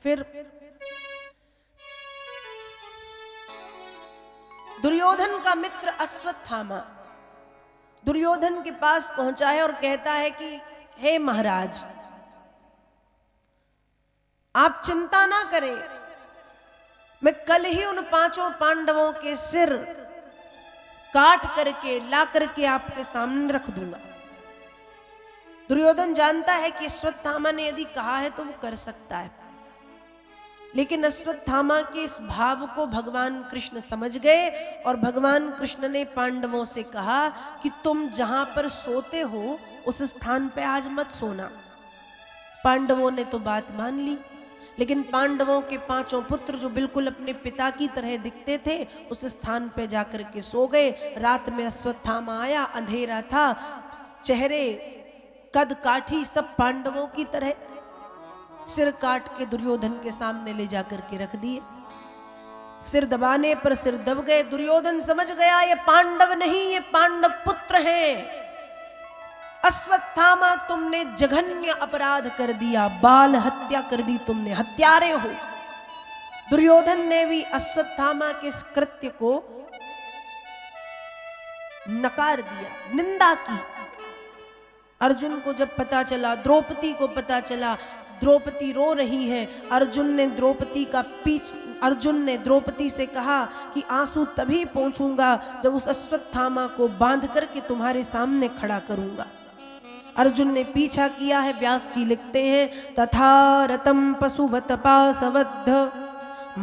फिर दुर्योधन का मित्र अश्वत्थामा दुर्योधन के पास पहुंचा है और कहता है कि हे महाराज, आप चिंता ना करें, मैं कल ही उन 5 पांडवों के सिर काट करके ला करके आपके सामने रख दूंगा। दुर्योधन जानता है कि अश्वत्थामा ने यदि कहा है तो वो कर सकता है, लेकिन अश्वत्थामा के इस भाव को भगवान कृष्ण समझ गए और भगवान कृष्ण ने पांडवों से कहा कि तुम जहां पर सोते हो उस स्थान पे आज मत सोना। पांडवों ने तो बात मान ली, लेकिन पांडवों के 5 पुत्र जो बिल्कुल अपने पिता की तरह दिखते थे उस स्थान पे जाकर के सो गए। रात में अश्वत्थामा आया, अंधेरा था, चेहरे कद काठी सब पांडवों की तरह, सिर काट के दुर्योधन के सामने ले जाकर के रख दिए। सिर दबाने पर सिर दब गए। दुर्योधन समझ गया ये पांडव नहीं, ये पांडव पुत्र हैं। अश्वत्थामा, तुमने जघन्य अपराध कर दिया, बाल हत्या कर दी तुमने, हत्यारे हो। दुर्योधन ने भी अश्वत्थामा के इस कृत्य को नकार दिया, निंदा की। अर्जुन को जब पता चला, द्रौपदी को पता चला, द्रौपदी रो रही है, अर्जुन ने द्रौपदी से कहा कि आंसू तभी पोंछूंगा जब उस अश्वत्थामा को बांध करके तुम्हारे सामने खड़ा करूंगा। अर्जुन ने पीछा किया है। व्यास जी लिखते हैं, तथा रतम पशुवत पासवद्ध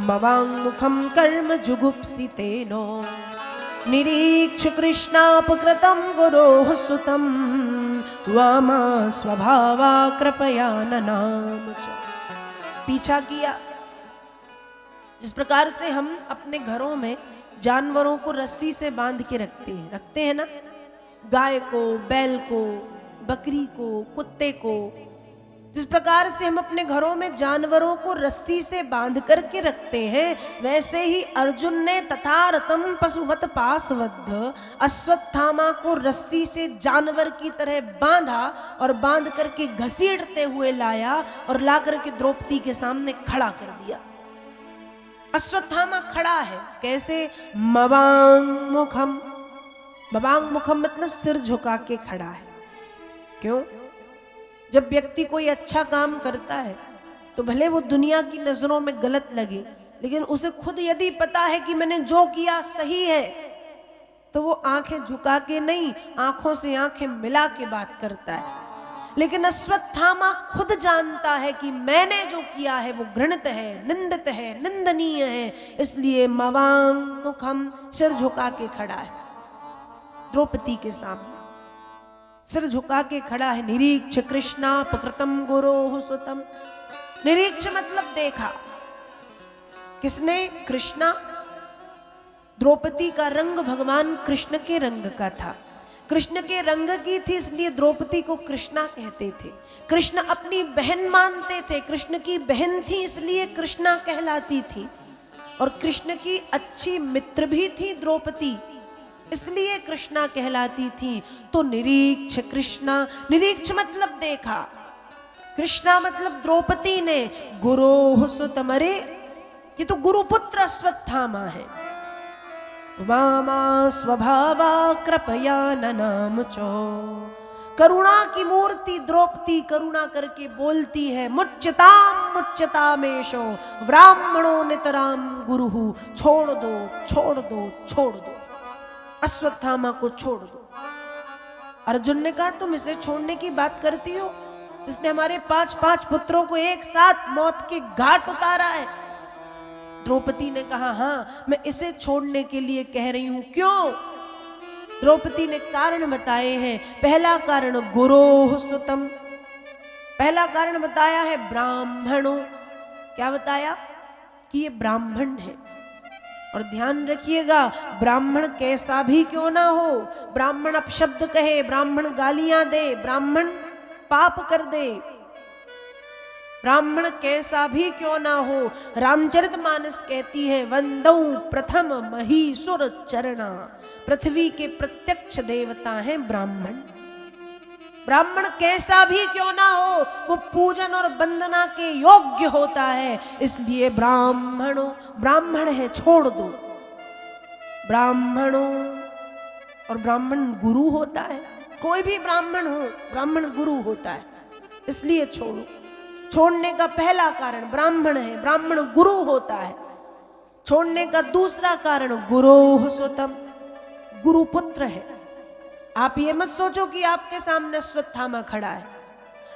मवाङ्मुखं कर्म जुगुप्सितेनो निरीक्ष कृष्णापकृतं गुरोः सुतं वामा स्वभावा कृपया ननाम। पीछा किया। जिस प्रकार से हम अपने घरों में जानवरों को रस्सी से बांध के रखते हैं ना, गाय को, बैल को, बकरी को, कुत्ते को, जिस प्रकार से हम अपने घरों में जानवरों को रस्सी से बांध करके रखते हैं, वैसे ही अर्जुन ने तथा रतम पशुवत पासवद्ध अश्वत्थामा को रस्सी से जानवर की तरह बांधा और बांध करके घसीटते हुए लाया और ला करके द्रौपदी के सामने खड़ा कर दिया। अश्वत्थामा खड़ा है कैसे? मवाङ्मुखम। मवाङ्मुखम मतलब सिर झुका के खड़ा है। क्यों? जब व्यक्ति कोई अच्छा काम करता है तो भले वो दुनिया की नजरों में गलत लगे, लेकिन उसे खुद यदि पता है कि मैंने जो किया सही है, तो वो आंखें झुका के नहीं, आंखों से आंखें मिला के बात करता है। लेकिन अश्वत्थामा खुद जानता है कि मैंने जो किया है वो घृणित है, निंदित है, निंदनीय है, इसलिए मवाङ्मुखम, सिर झुका के खड़ा है द्रौपदी के सामने, सिर झुका के खड़ा है। निरीक्ष कृष्णापकृतं गुरोः सुतं। निरीक्ष मतलब देखा। किसने? कृष्णा। द्रौपदी का रंग भगवान कृष्ण के रंग का था, कृष्ण के रंग की थी, इसलिए द्रौपदी को कृष्णा कहते थे। कृष्ण अपनी बहन मानते थे, कृष्ण की बहन थी इसलिए कृष्णा कहलाती थी। और कृष्ण की अच्छी मित्र भी थी द्रौपदी, इसलिए कृष्णा कहलाती थी। तो निरीक्ष कृष्णा, निरीक्ष मतलब देखा, कृष्णा मतलब द्रौपदी ने गुरोः सुतं, अरे ये तो गुरुपुत्र अश्वत्थामा है। वामा स्वभावा कृपया ननाम चो। करुणा की मूर्ति द्रौपदी करुणा करके बोलती है, मुच्यताम मुच्यतामेशो ब्राह्मणो नितराम गुरुहु। छोड़ दो, छोड़ दो, छोड़ दो, अश्वत्थामा को छोड़ दो। अर्जुन ने कहा तुम इसे छोड़ने की बात करती हो, जिसने हमारे 5 पुत्रों को एक साथ मौत के घाट उतारा है। द्रौपदी ने कहा हाँ, मैं इसे छोड़ने के लिए कह रही हूं। क्यों? द्रौपदी ने कारण बताए हैं। पहला कारण गुरोः सुतं, पहला कारण बताया है ब्राह्मणों। क्या बताया? कि ये ब्राह्मण है। और ध्यान रखिएगा, ब्राह्मण कैसा भी क्यों ना हो, ब्राह्मण अपशब्द कहे, ब्राह्मण गालियां दे, ब्राह्मण पाप कर दे, ब्राह्मण कैसा भी क्यों ना हो, रामचरितमानस कहती है, वंदौ प्रथम महीसुर चरणा। पृथ्वी के प्रत्यक्ष देवता हैं ब्राह्मण। ब्राह्मण कैसा भी क्यों ना हो, वो पूजन और वंदना के योग्य होता है। इसलिए ब्राह्मण है छोड़ दो। ब्राह्मणों और ब्राह्मण गुरु होता है, कोई भी ब्राह्मण हो, ब्राह्मण गुरु होता है, इसलिए छोड़ो। छोड़ने का पहला कारण ब्राह्मण है, ब्राह्मण गुरु होता है। छोड़ने का दूसरा कारण गुरोः सुतम्, गुरु पुत्र है। आप ये मत सोचो कि आपके सामने अश्वत्थामा खड़ा है,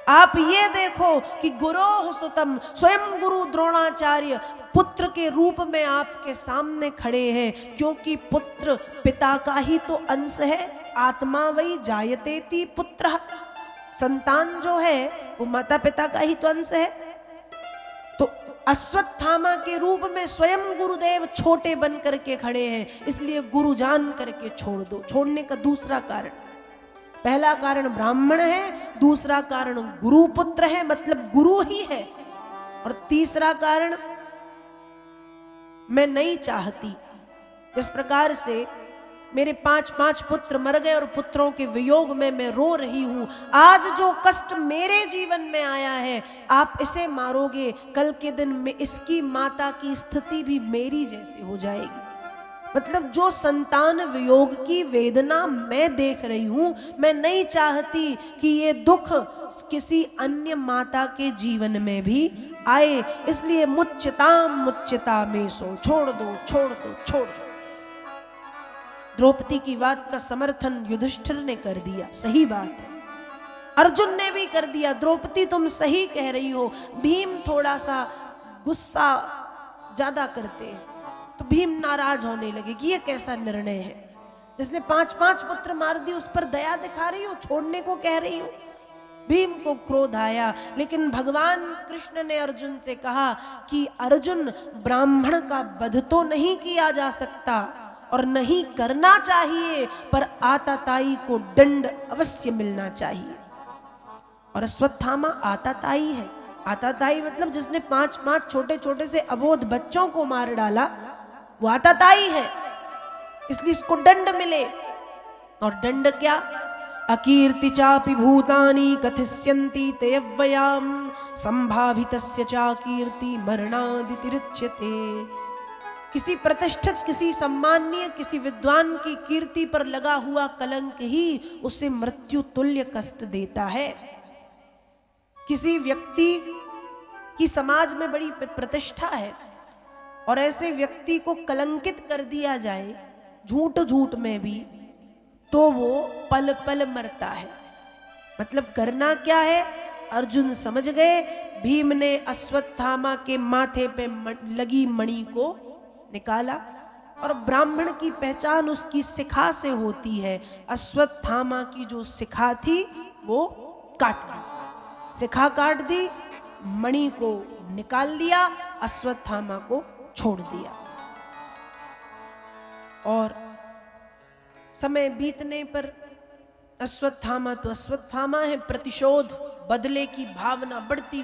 आप ये देखो कि गुरोः सुतम्, स्वयं गुरु द्रोणाचार्य पुत्र के रूप में आपके सामने खड़े हैं। क्योंकि पुत्र पिता का ही तो अंश है, आत्मा वही जायतेति पुत्रः, संतान जो है वो माता पिता का ही तो अंश है। तो अश्वत्थामा के रूप में स्वयं गुरुदेव छोटे बन करके खड़े हैं, इसलिए गुरु जान करके छोड़ दो। छोड़ने का दूसरा कारण, पहला कारण ब्राह्मण है, दूसरा कारण गुरु पुत्र है, मतलब गुरु ही है, और तीसरा कारण मैं नहीं चाहती। जिस प्रकार से मेरे 5 पुत्र मर गए और पुत्रों के वियोग में मैं रो रही हूं, आज जो कष्ट मेरे जीवन में आया है, आप इसे मारोगे, कल के दिन में इसकी माता की स्थिति भी मेरी जैसी हो जाएगी। मतलब जो संतान वियोग की वेदना मैं देख रही हूं, मैं नहीं चाहती कि ये दुख किसी अन्य माता के जीवन में भी आए। इसलिए मुच्चिता में सो, छोड़ दो छोड़ दो छोड़ दो। द्रौपदी की बात का समर्थन युधिष्ठिर ने कर दिया, सही बात है। अर्जुन ने भी कर दिया, द्रौपदी तुम सही कह रही हो। भीम थोड़ा सा गुस्सा ज्यादा करते हैं, तो भीम नाराज होने लगे कि ये कैसा निर्णय है, जिसने 5 पुत्र मार दिए उस पर दया दिखा रही हो, छोड़ने को कह रही हो। भीम को क्रोध आया, लेकिन भगवान कृष्ण ने अर्जुन से कहा कि अर्जुन, ब्राह्मण का वध तो नहीं किया जा सकता और नहीं करना चाहिए, पर आताताई को दंड अवश्य मिलना चाहिए। और अश्वत्थामा आताताई है। आताताई मतलब जिसने 5 छोटे छोटे से अबोध बच्चों को मार डाला, वो आताताई है, इसलिए इसको दंड मिले। और दंड क्या? अकीर्ति चापि भूतानि कथिष्यन्ति ते अव्ययाम संभावितस्य चा कीर्ति मरणादितिरुच्यते। किसी प्रतिष्ठित, किसी सम्माननीय, किसी विद्वान की कीर्ति पर लगा हुआ कलंक ही उसे मृत्यु तुल्य कष्ट देता है। किसी व्यक्ति की समाज में बड़ी प्रतिष्ठा है और ऐसे व्यक्ति को कलंकित कर दिया जाए झूठ में भी, तो वो पल पल मरता है। मतलब करना क्या है, अर्जुन समझ गए। भीम ने अश्वत्थामा के माथे पे लगी मणि को निकाला, और ब्राह्मण की पहचान उसकी शिखा से होती है। अश्वत्थामा की जो शिखा थी वो काट दी, शिखा काट दी, मणि को निकाल लिया, अश्वत्थामा को छोड़ दिया। और समय बीतने पर अश्वत्थामा तो अश्वत्थामा है, प्रतिशोध बदले की भावना बढ़ती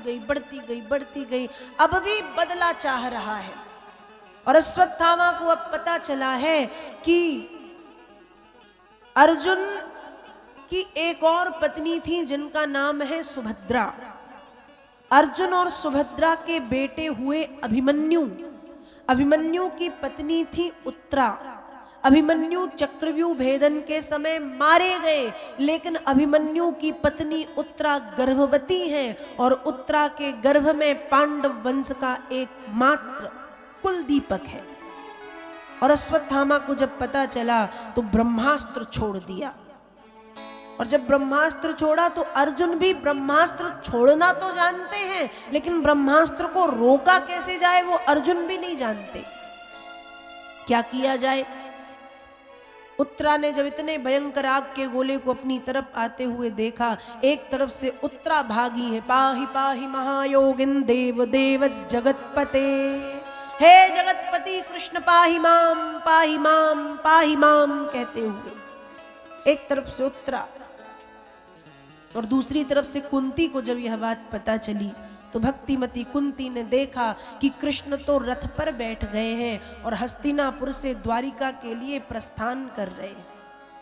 गई, अब भी बदला चाह रहा है। और अश्वत्थामा को अब पता चला है कि अर्जुन की एक और पत्नी थी जिनका नाम है सुभद्रा। अर्जुन और सुभद्रा के बेटे हुए अभिमन्यु। अभिमन्यु की पत्नी थी उत्तरा। अभिमन्यु चक्रव्यूह भेदन के समय मारे गए, लेकिन अभिमन्यु की पत्नी उत्तरा गर्भवती है, और उत्तरा के गर्भ में पांडव वंश का एकमात्र कुल दीपक है। और अश्वत्थामा को जब पता चला तो ब्रह्मास्त्र छोड़ दिया। और जब ब्रह्मास्त्र छोड़ा तो अर्जुन भी ब्रह्मास्त्र छोड़ना तो जानते हैं, लेकिन ब्रह्मास्त्र को रोका कैसे जाए वो अर्जुन भी नहीं जानते। क्या किया जाए? उत्तरा ने जब इतने भयंकर आग के गोले को अपनी तरफ आते हुए देखा, एक तरफ से उत्तरा भागी है, पाहि पाहि महायोगिन देव देव जगतपते, हे जगतपति कृष्ण पाहि माम कहते हुए। एक तरफ से उत्तरा और दूसरी तरफ से कुंती को जब यह बात पता चली तो भक्तिमती कुंती ने देखा कि कृष्ण तो रथ पर बैठ गए हैं और हस्तिनापुर से द्वारिका के लिए प्रस्थान कर रहे हैं।